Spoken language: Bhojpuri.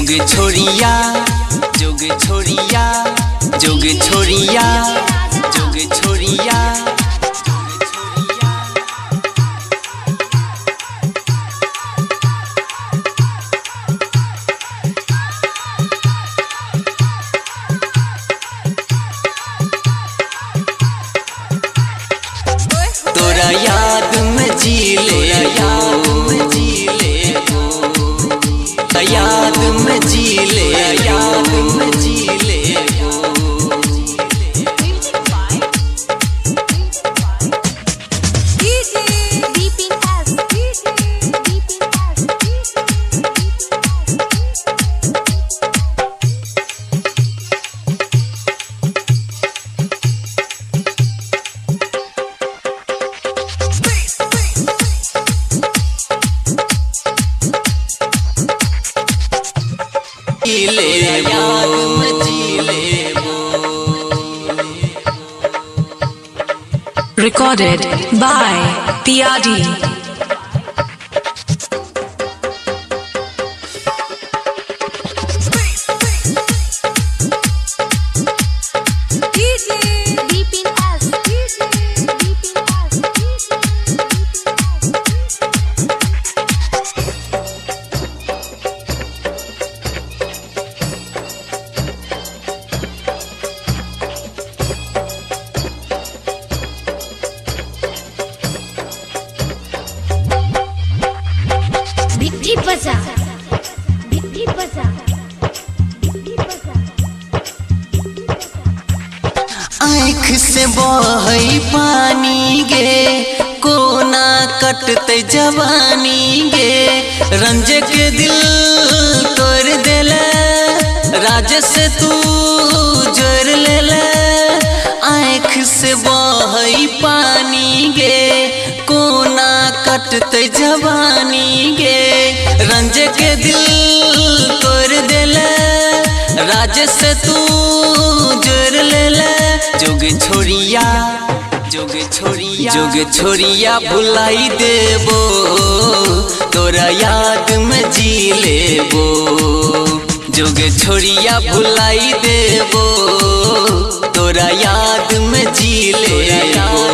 जोग छोड़िया जोग छोड़िया जोग छोड़िया जोग छोड़िया तोरा याद में जी ले याद में जी ले याद में जी ले याद में जी ले याद में जी ले Recorded by PRD. आँख से बहई पानी गे कोना कटते जवानी गे रंज के दिल तोड़ देले राज से तू जोड़ ले आँख से बहई पानी गे कोना कटते जवानी गे रंज के दिल तोड़ देले राज से तू जोड़ ले जोग छोड़िया जोग छोड़िया जोग छोड़िया भुलाई देबो तोरा याद में जी लेबो जोग छोड़िया भुलाई देबो तोरा याद में जी लेबो।